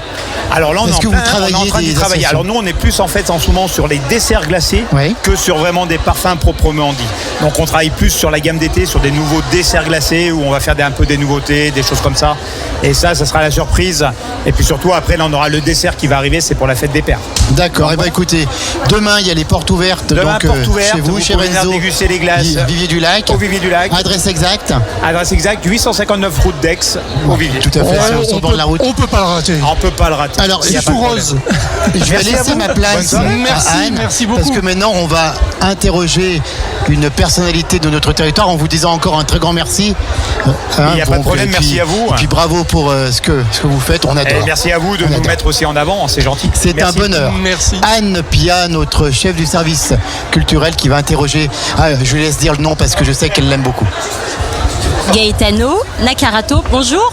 Alors là, on est en train d'y travailler. Alors nous, on est plus en ce moment sur les desserts glacés que sur vraiment des parfums proprement dit. Donc on travaille plus sur la gamme d'été, sur des nouveaux desserts glacés où on va faire un peu des nouveautés, des choses comme ça. Et ça sera la surprise. Et puis surtout, après, là, on aura le dessert qui va arriver, c'est pour la fête des pères. D'accord. Écoutez, demain, il y a les portes ouvertes. Chez vous, chez Renzo, déguster les glaces. Vivier du Lac. Au Vivier du Lac. Adresse exacte. 859 route d'Aix, au Vivier. Tout à fait, sur le bord de la route. On peut pas le rater. On peut pas le rater. Alors, c'est tout rose. Je vais laisser ma place à Anne. Merci beaucoup. Parce que maintenant, on va interroger une personnalité de notre territoire en vous disant encore un très grand merci. Il n'y a pas de problème, merci à vous. Et puis bravo pour ce que vous faites, on adore. Et merci à vous de nous mettre aussi en avant, c'est gentil. C'est un bonheur. Merci. Anne Pia, notre chef du service culturel qui va interroger. Je lui laisse dire le nom parce que je sais qu'elle l'aime beaucoup. Gaetano Nakarato, bonjour.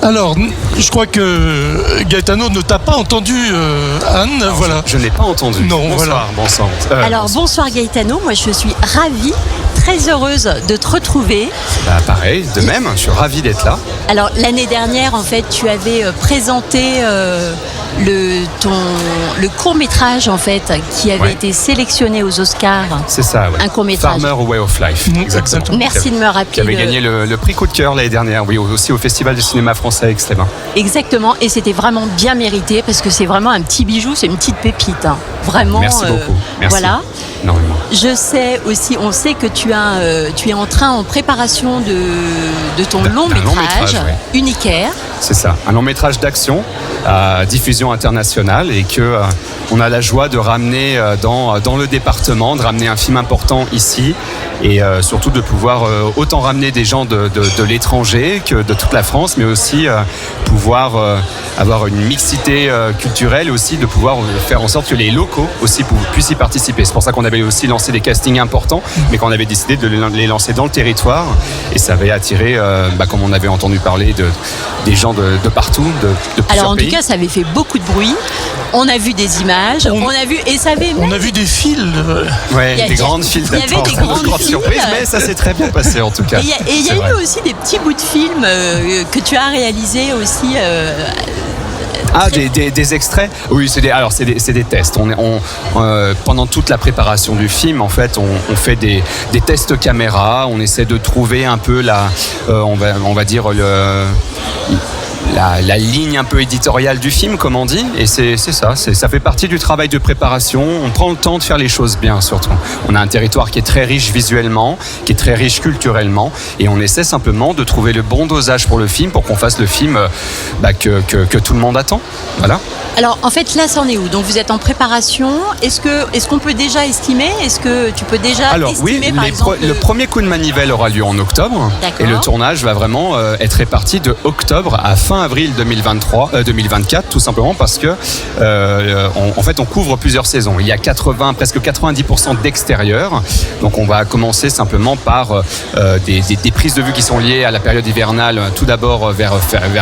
Alors, je crois que Gaetano ne t'a pas entendu, Anne. Alors, voilà. Je ne l'ai pas entendu. Non, bonsoir. Alors, bonsoir Gaetano. Moi, je suis ravie, très heureuse de te retrouver. Pareil, de même, je suis ravi d'être là. Alors, l'année dernière, en fait, tu avais présenté le court-métrage, en fait, qui avait été sélectionné aux Oscars. C'est ça, un court-métrage. Farmer Way of Life. Exactement. Merci de me rappeler. Qui avait gagné le prix coup de cœur l'année dernière, oui, aussi au Festival du cinéma français à Aix-les-Bains. Exactement, et c'était vraiment bien mérité parce que c'est vraiment un petit bijou, c'est une petite pépite. Vraiment. Merci beaucoup. Merci. Voilà. Énormément. Je sais aussi, on sait que tu es en préparation de ton long métrage, Unicaire. C'est ça, un long métrage d'action à diffusion internationale et que on a la joie de ramener dans le département, de ramener un film important ici et surtout de pouvoir autant ramener des gens de l'étranger que de toute la France, mais aussi pouvoir avoir une mixité culturelle, aussi de pouvoir faire en sorte que les locaux aussi puissent y participer. C'est pour ça qu'on avait aussi lancé des castings importants, mais qu'on avait décidé de les lancer dans le territoire et ça avait attiré, comme on avait entendu parler, des gens de partout, de plusieurs pays. Alors en tout cas, ça avait fait beaucoup de bruit. On a vu des images, on a vu des fils. Des grandes files d'attente. Il y avait des grandes surprises, mais ça s'est très bien passé en tout cas. Et il y a eu aussi des petits bouts de films que tu as réalisés aussi. Des extraits. Oui, c'est des tests. Pendant toute la préparation du film, en fait, on fait des tests caméra. On essaie de trouver un peu on va dire la ligne un peu éditoriale du film, comme on dit. Et c'est ça, ça fait partie du travail de préparation. On prend le temps de faire les choses bien, surtout. On a un territoire qui est très riche visuellement, qui est très riche culturellement, et on essaie simplement de trouver le bon dosage pour le film, pour qu'on fasse le film que tout le monde attend. Voilà. Alors en fait là, ça en est où? Donc vous êtes en préparation. Est-ce qu'on peut déjà estimer? Est-ce que tu peux déjà estimer par exemple le premier coup de manivelle aura lieu en octobre. D'accord. Et le tournage va vraiment être réparti de octobre à fin avril 2024, tout simplement parce que en fait on couvre plusieurs saisons. Il y a presque 90% d'extérieur. Donc on va commencer simplement par des prises de vue qui sont liées à la période hivernale, tout d'abord vers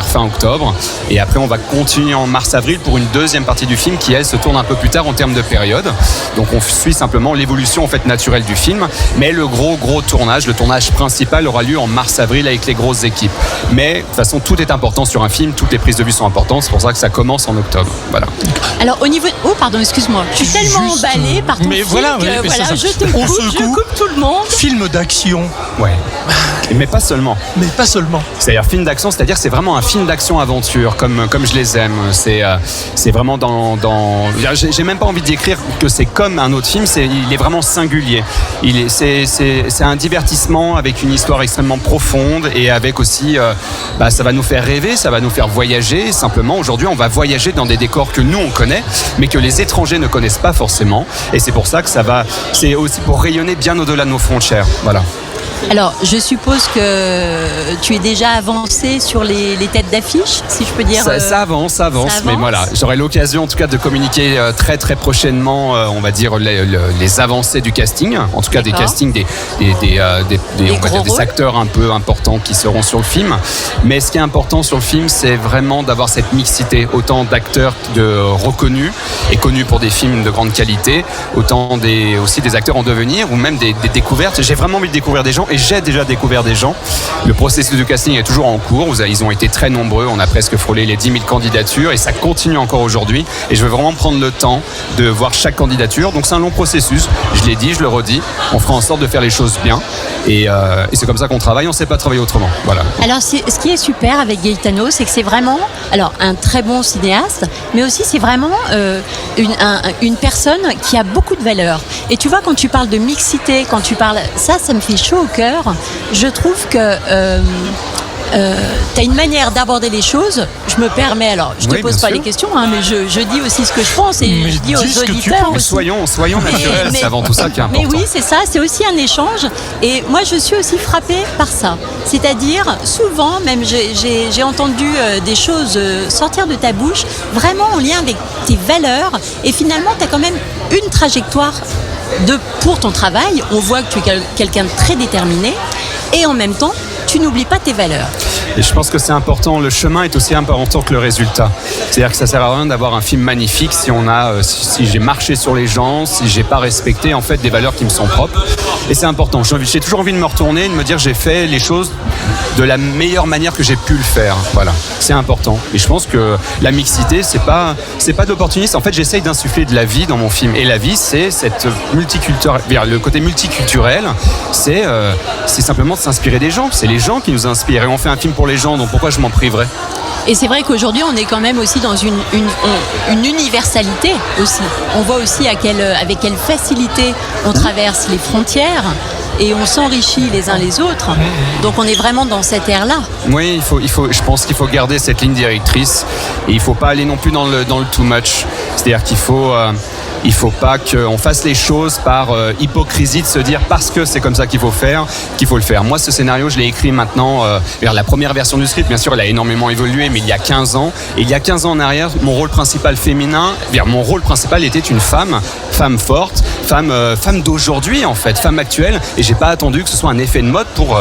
fin octobre, et après on va continuer en mars-avril pour une deuxième partie du film qui elle se tourne un peu plus tard en termes de période. Donc on suit simplement l'évolution en fait naturelle du film, mais le gros tournage, le tournage principal aura lieu en mars-avril avec les grosses équipes. Mais de toute façon tout est important sur un film, toutes les prises de vue sont importantes, c'est pour ça que ça commence en octobre. Voilà. Alors au niveau... Oh pardon, excuse-moi, je suis tellement emballée par ton film je te coupe tout le monde. Film d'action. Ouais. Mais pas seulement. Mais pas seulement. C'est-à-dire film d'action, c'est-à-dire c'est vraiment un film d'action-aventure, comme je les aime. C'est vraiment j'ai même pas envie d'écrire que c'est comme un autre film, il est vraiment singulier. C'est un divertissement avec une histoire extrêmement profonde et avec aussi, ça va nous faire rêver, ça va nous faire voyager. Simplement, aujourd'hui, on va voyager dans des décors que nous, on connaît, mais que les étrangers ne connaissent pas forcément. Et c'est pour ça que c'est aussi pour rayonner bien au-delà de nos frontières. Voilà. Alors, je suppose que tu es déjà avancé sur les têtes d'affiche, si je peux dire. Ça avance, mais voilà, j'aurai l'occasion en tout cas de communiquer très très prochainement, on va dire les avancées du casting, en tout cas des castings des acteurs un peu importants qui seront sur le film. Mais ce qui est important sur le film, c'est vraiment d'avoir cette mixité, autant d'acteurs reconnus et connus pour des films de grande qualité, autant aussi des acteurs en devenir ou même des découvertes. J'ai vraiment envie de découvrir des gens. Et j'ai déjà découvert des gens. Le processus de casting est toujours en cours. Ils ont été très nombreux. On a presque frôlé les 10 000 candidatures et ça continue encore aujourd'hui. Et je veux vraiment prendre le temps de voir chaque candidature. Donc c'est un long processus. Je l'ai dit, je le redis. On fera en sorte de faire les choses bien. Et c'est comme ça qu'on travaille. On ne sait pas travailler autrement. Voilà. Alors ce qui est super avec Gaetano, c'est que c'est vraiment un très bon cinéaste, mais aussi c'est vraiment une personne qui a beaucoup de valeur. Et tu vois, quand tu parles de mixité, quand tu parles... Ça me fait chaud au cœur. Je trouve que tu as une manière d'aborder les choses. Je me permets, alors je ne te pose pas les questions, mais je dis aussi ce que je pense et je dis aux auditeurs aussi. Soyons naturels, c'est avant tout ça qui est important. Mais oui, c'est ça, c'est aussi un échange. Et moi, je suis aussi frappée par ça. C'est-à-dire, souvent, même j'ai entendu des choses sortir de ta bouche, vraiment en lien avec tes valeurs. Et finalement, tu as quand même une trajectoire pour ton travail. On voit que tu es quelqu'un de très déterminé. Et en même temps, tu n'oublies pas tes valeurs. Et je pense que c'est important, le chemin est aussi important que le résultat. C'est-à-dire que ça sert à rien d'avoir un film magnifique si j'ai marché sur les gens, si j'ai pas respecté en fait des valeurs qui me sont propres. Et c'est important. J'ai toujours envie de me retourner, de me dire j'ai fait les choses de la meilleure manière que j'ai pu le faire. Voilà, c'est important. Et je pense que la mixité, c'est pas de l'opportunisme. En fait, j'essaye d'insuffler de la vie dans mon film. Et la vie, c'est cette le côté multiculturel. C'est simplement de s'inspirer des gens. C'est les gens qui nous inspirent. Et on fait un film pour les gens, donc pourquoi je m'en priverais ? Et c'est vrai qu'aujourd'hui, on est quand même aussi dans une universalité aussi. On voit aussi avec quelle facilité on traverse les frontières et on s'enrichit les uns les autres. Donc on est vraiment dans cette ère-là. Oui, je pense qu'il faut garder cette ligne directrice et il ne faut pas aller non plus dans le too much. C'est-à-dire qu'il faut pas qu'on fasse les choses par hypocrisie de se dire parce que c'est comme ça qu'il faut le faire. Moi, ce scénario, je l'ai écrit maintenant vers la première version du script. Bien sûr, il a énormément évolué, mais il y a 15 ans. Et il y a 15 ans en arrière, mon rôle principal féminin, mon rôle principal était une femme forte, femme d'aujourd'hui en fait, femme actuelle. Et j'ai pas attendu que ce soit un effet de mode pour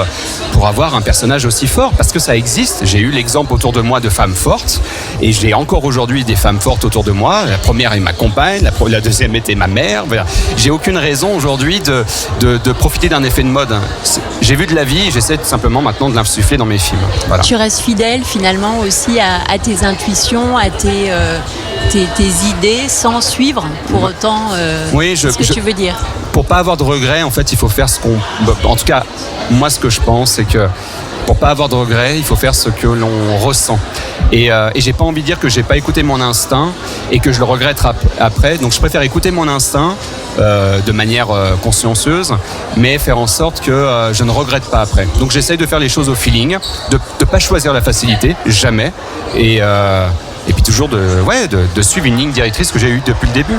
avoir un personnage aussi fort, parce que ça existe. J'ai eu l'exemple autour de moi de femmes fortes, et j'ai encore aujourd'hui des femmes fortes autour de moi. La première est ma compagne, la deuxième était ma mère. Voilà. J'ai aucune raison aujourd'hui de profiter d'un effet de mode. J'ai vu de la vie, j'essaie simplement maintenant de l'insuffler dans mes films. Voilà. Tu restes fidèle finalement aussi à tes intuitions, à tes idées, sans suivre pour autant oui, je tu veux dire. Pour pas avoir de regrets, en fait, il faut faire ce qu'on... En tout cas, moi, ce que je pense, c'est que pour pas avoir de regrets, il faut faire ce que l'on ressent. Et j'ai pas envie de dire que j'ai pas écouté mon instinct et que je le regrette après. Donc je préfère écouter mon instinct de manière consciencieuse, mais faire en sorte que je ne regrette pas après. Donc j'essaye de faire les choses au feeling, de pas choisir la facilité, jamais. Et puis toujours de suivre une ligne directrice que j'ai eue depuis le début.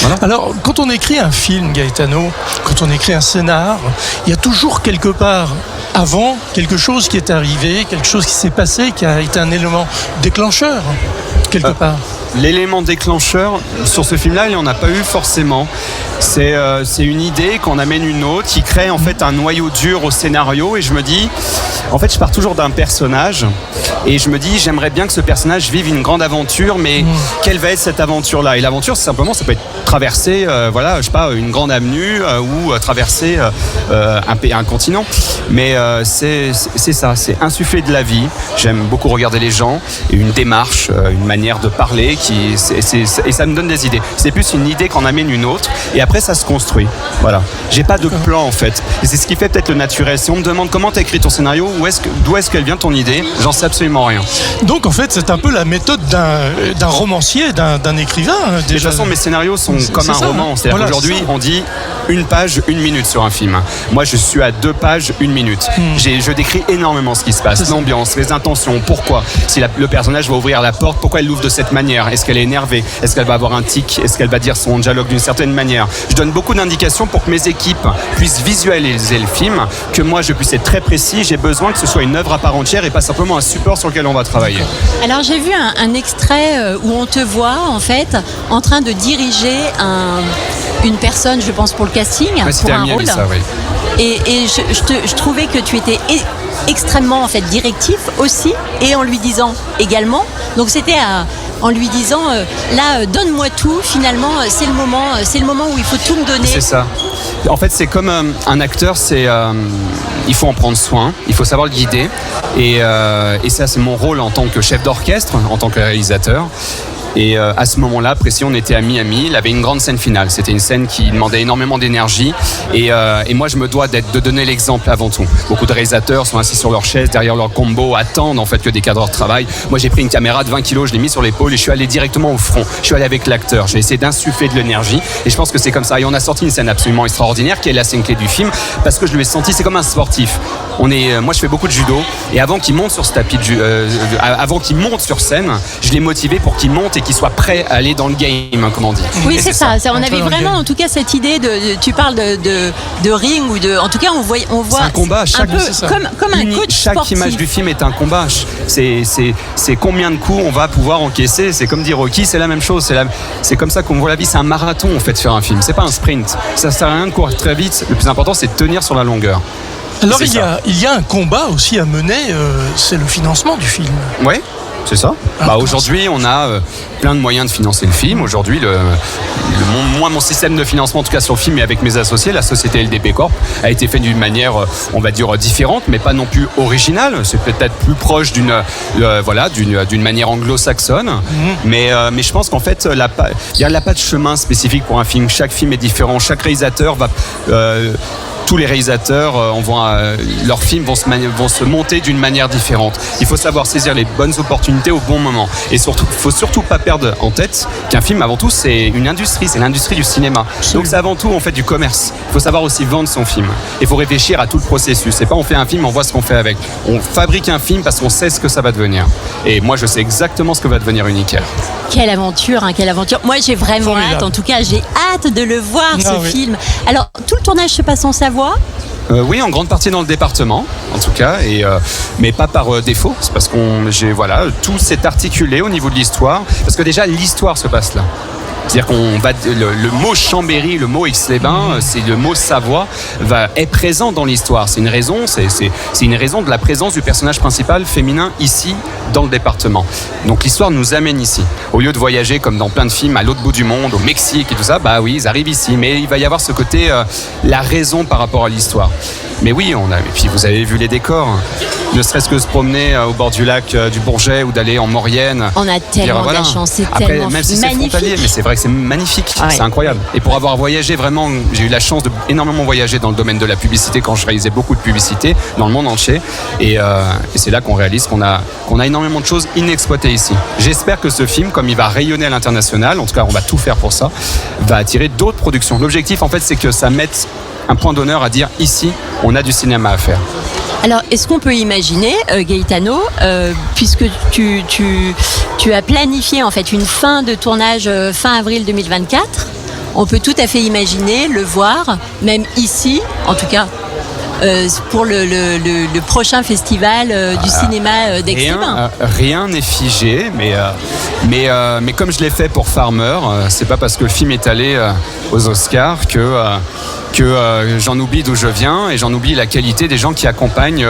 Voilà. Alors, quand on écrit un film, Gaetano, quand on écrit un scénar, il y a toujours quelque part avant quelque chose qui est arrivé, quelque chose qui s'est passé, qui a été un élément déclencheur, quelque part. L'élément déclencheur, sur ce film-là, il n'y en a pas eu forcément. C'est une idée qu'on amène une autre, qui crée en fait un noyau dur au scénario. Et je me dis, en fait, je pars toujours d'un personnage. Et je me dis, j'aimerais bien que ce personnage vive une grande aventure, mais quelle va être cette aventure-là? Et l'aventure, simplement, ça peut être traverser, je sais pas, une grande avenue ou traverser un continent. Mais c'est ça, c'est insuffler de la vie. J'aime beaucoup regarder les gens, et une démarche, une manière de parler, et ça me donne des idées. C'est plus une idée qu'en amène une autre, et après ça se construit. Voilà. J'ai pas de plan en fait, et c'est ce qui fait peut-être le naturel. Si on me demande comment t'as écrit ton scénario, d'où est-ce qu'elle vient ton idée, j'en sais absolument rien. Donc en fait, c'est un peu la méthode d'un romancier, d'un écrivain. De toute façon, mes scénarios sont comme un roman. C'est-à-dire qu'aujourd'hui, on dit 1 page, 1 minute sur un film. Moi, je suis à 2 pages, 1 minute. Je décris énormément ce qui se passe, l'ambiance, les intentions, pourquoi. Si le personnage va ouvrir la porte, pourquoi elle l'ouvre de cette manière? Est-ce qu'elle est énervée? Est-ce qu'elle va avoir un tic? Est-ce qu'elle va dire son dialogue d'une certaine manière? Je donne beaucoup d'indications pour que mes équipes puissent visualiser le film, que moi je puisse être très précis. J'ai besoin que ce soit une œuvre à part entière et pas simplement un support sur lequel on va travailler. Alors j'ai vu un extrait où on te voit en fait en train de diriger une personne, je pense pour le casting, pour un rôle. Ça, oui. Et je trouvais que tu étais extrêmement en fait directif aussi, et en lui disant également. Donc c'était en lui disant là donne-moi tout, finalement c'est le moment où il faut tout me donner. C'est ça. En fait, c'est comme un acteur, il faut en prendre soin, il faut savoir le guider, et ça c'est mon rôle en tant que chef d'orchestre, en tant que réalisateur. Et à ce moment-là, précis, on était à Miami. Il avait une grande scène finale. C'était une scène qui demandait énormément d'énergie. Et moi, je me dois de donner l'exemple avant tout. Beaucoup de réalisateurs sont assis sur leur chaise, derrière leur combo, attendent en fait que des cadreurs travaillent. Moi, j'ai pris une caméra de 20 kilos, je l'ai mis sur l'épaule et je suis allé directement au front. Je suis allé avec l'acteur. J'ai essayé d'insuffler de l'énergie. Et je pense que c'est comme ça. Et on a sorti une scène absolument extraordinaire qui est la scène clé du film, parce que je lui ai senti, c'est comme un sportif. Moi, je fais beaucoup de judo. Et avant qu'il monte sur ce tapis avant qu'il monte sur scène, je l'ai motivé pour qu'il monte et qu'il soit prêt à aller dans le game, comme on dit. Oui, c'est ça. On avait vraiment, en tout cas, cette idée tu parles de ring ou de, en tout cas, on voit. C'est un combat. Comme un coach chaque sportif. image du film est un combat. C'est combien de coups on va pouvoir encaisser. C'est comme dit Rocky, c'est la même chose. C'est comme ça qu'on voit la vie. C'est un marathon en fait, faire un film. C'est pas un sprint. Ça sert à rien de courir très vite. Le plus important, c'est de tenir sur la longueur. Alors il y a un combat aussi à mener, c'est le financement du film. Oui, c'est ça. Aujourd'hui, on a plein de moyens de financer le film. Aujourd'hui, mon système de financement, en tout cas sur le film et avec mes associés, la société LDP Corp, a été fait d'une manière, on va dire, différente, mais pas non plus originale. C'est peut-être plus proche d'une manière anglo-saxonne. Mais je pense qu'en fait, il n'y a pas de chemin spécifique pour un film. Chaque film est différent. Chaque réalisateur va... tous les réalisateurs, leurs films vont se monter d'une manière différente. Il faut savoir saisir les bonnes opportunités au bon moment. Et surtout, il ne faut surtout pas perdre en tête qu'un film, avant tout, c'est une industrie, c'est l'industrie du cinéma. Donc c'est avant tout, on fait du commerce. Il faut savoir aussi vendre son film. Il faut réfléchir à tout le processus. C'est pas on fait un film, on voit ce qu'on fait avec. On fabrique un film parce qu'on sait ce que ça va devenir. Et moi, je sais exactement ce que va devenir Uniquaire. Quelle aventure, quelle aventure. Moi, j'ai vraiment hâte. En tout cas, j'ai hâte de le voir, film. Alors, tout le tournage se passe en Savoie? Oui, en grande partie dans le département, en tout cas, mais pas par défaut. C'est parce tout s'est articulé au niveau de l'histoire, parce que déjà l'histoire se passe là. C'est-à-dire le mot Chambéry, le mot Aix-les-Bains, c'est le mot Savoie est présent dans l'histoire. C'est une raison, c'est une raison de la présence du personnage principal féminin ici dans le département. Donc l'histoire nous amène ici. Au lieu de voyager comme dans plein de films à l'autre bout du monde, au Mexique et tout ça, ils arrivent ici. Mais il va y avoir ce côté, la raison par rapport à l'histoire. mais oui, et puis vous avez vu les décors. Ne serait-ce que se promener au bord du lac du Bourget ou d'aller en Maurienne. On a tellement de la chance, c'est Après, tellement même si c'est magnifique. frontalier, mais c'est vrai que c'est magnifique, Ah ouais. c'est incroyable. Et pour avoir voyagé vraiment, j'ai eu la chance de énormément voyager dans le domaine de la publicité quand je réalisais beaucoup de publicité dans le monde entier. Et c'est là qu'on réalise qu'on a énormément de choses inexploitées ici. J'espère que ce film, comme il va rayonner à l'international, en tout cas on va tout faire pour ça, va attirer d'autres productions. L'objectif en fait c'est que ça mette un point d'honneur à dire ici on a du cinéma à faire. Alors, est-ce qu'on peut imaginer, Gaetano, puisque tu as planifié en fait une fin de tournage fin avril 2024, on peut tout à fait imaginer le voir, même ici, en tout cas, pour le prochain festival du cinéma d'Aix-les-Bains. Rien n'est figé, mais comme je l'ai fait pour Farmer, c'est pas parce que le film est allé aux Oscars que j'en oublie d'où je viens et j'en oublie la qualité des gens qui accompagnent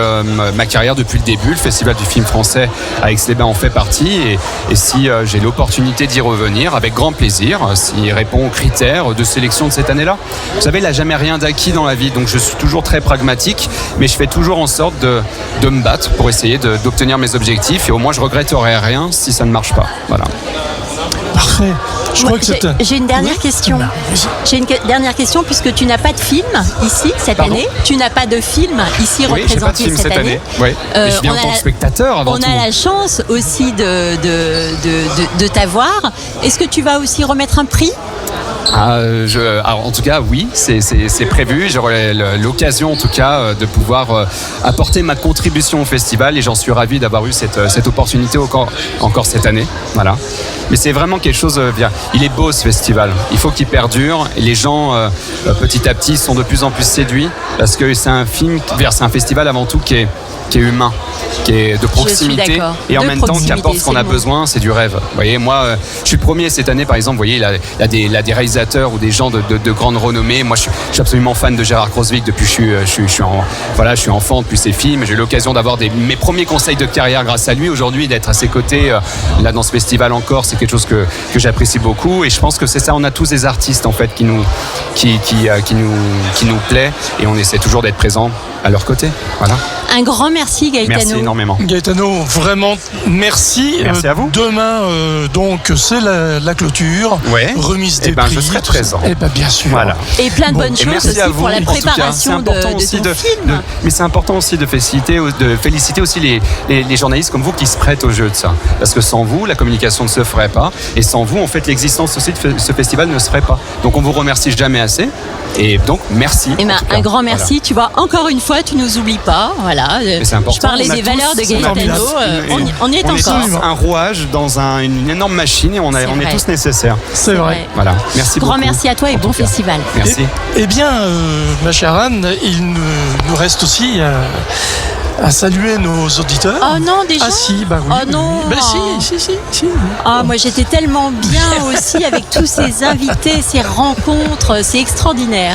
ma carrière depuis le début. Le Festival du film français à Aix-les-Bains en fait partie et si j'ai l'opportunité d'y revenir, avec grand plaisir, s'il répond aux critères de sélection de cette année-là. Vous savez, il n'a jamais rien d'acquis dans la vie, donc je suis toujours très pragmatique, mais je fais toujours en sorte de me battre pour essayer d'obtenir mes objectifs et au moins je regretterai rien si ça ne marche pas. Voilà. Parfait. Je crois que c'est J'ai une dernière question. J'ai une dernière question puisque tu n'as pas de film ici cette Pardon année. Tu n'as pas de film ici Oui, j'ai pas de représenté film cette année. Oui. Mais je viens en tant que spectateur avant On tout. a la chance aussi de t'avoir. Est-ce que tu vas aussi remettre un prix ? Alors, en tout cas, oui, c'est prévu. J'aurai l'occasion, en tout cas, de pouvoir apporter ma contribution au festival et j'en suis ravi d'avoir eu cette opportunité encore cette année. Voilà. Mais c'est vraiment quelque chose. Il est beau ce festival. Il faut qu'il perdure. Et les gens, petit à petit, sont de plus en plus séduits parce que c'est un festival avant tout qui est humain, qui est de proximité et en même temps qui apporte ce qu'on a besoin, c'est du rêve. Vous voyez, moi, je suis le premier cette année, par exemple, vous voyez, il a des réalisateurs ou des gens de grande renommée. Moi, je suis absolument fan de Gérard Crosvig depuis que je suis enfant, depuis ses films. J'ai eu l'occasion d'avoir mes premiers conseils de carrière grâce à lui. Aujourd'hui, d'être à ses côtés, là, dans ce festival encore, c'est quelque chose que j'apprécie beaucoup. Et je pense que c'est ça, on a tous des artistes, en fait, qui nous plaît et on essaie toujours d'être présents à leur côté. Voilà. Un grand merci, Gaetano. Merci énormément. Gaetano, vraiment merci. Merci à vous. Demain, donc, c'est la clôture. Ouais. Remise des prix. Je serai présent. Bien sûr. Voilà. Et plein de bonnes choses merci aussi à vous, pour la préparation de ton film. Mais c'est important aussi de féliciter aussi les journalistes comme vous qui se prêtent au jeu de ça. Parce que sans vous, la communication ne se ferait pas. Et sans vous, en fait, l'existence aussi de ce festival ne se ferait pas. Donc on vous remercie jamais assez. Et donc, merci. Un grand merci. Voilà. Tu vois, encore une fois, tu nous oublies pas. Voilà. C'est important. Je parlais des valeurs de Gaetano. On y est encore. On est tous un rouage dans une énorme machine et on est tous nécessaires. C'est vrai. Voilà. Merci beaucoup. Grand merci à toi et bon festival. Merci. Eh bien, ma chère Anne, il nous reste aussi à saluer nos auditeurs. Oh non, déjà. Ah si, bah oui. Oh non. Bah si. Ah, moi j'étais tellement bien aussi avec tous ces invités, ces rencontres, c'est extraordinaire.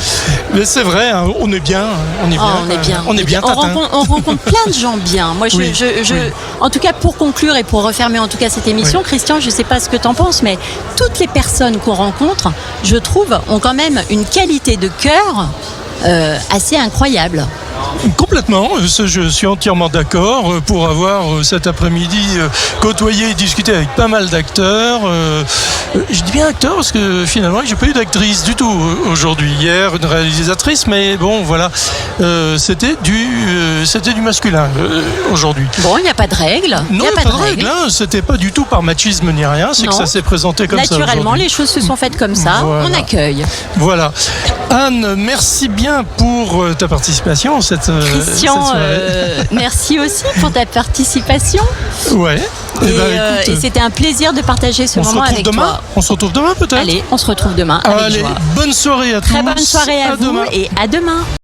Mais c'est vrai, hein, on est bien. On est bien. On rencontre plein de gens bien. Moi, en tout cas, pour conclure et pour refermer en tout cas cette émission, Christian, je sais pas ce que tu en penses, mais toutes les personnes qu'on rencontre, je trouve, ont quand même une qualité de cœur assez incroyable. Complètement, je suis entièrement d'accord. Pour avoir cet après-midi côtoyé et discuté avec pas mal d'acteurs. Je dis bien acteurs parce que finalement j'ai pas eu d'actrice du tout aujourd'hui. Hier une réalisatrice, mais bon voilà, c'était du masculin aujourd'hui. Bon, il n'y a pas de règle. Non, il n'y a pas de règle. Hein, c'était pas du tout par machisme ni rien, c'est que ça s'est présenté comme ça. Naturellement, les choses se sont faites comme ça. Voilà. On accueille. Voilà. Anne, merci bien pour ta participation. Christian, merci aussi pour ta participation. Ouais. Et c'était un plaisir de partager ce moment avec toi. On se retrouve demain peut-être. Allez, on se retrouve demain. Allez, bonne soirée à tous. Très bonne soirée à vous et à demain.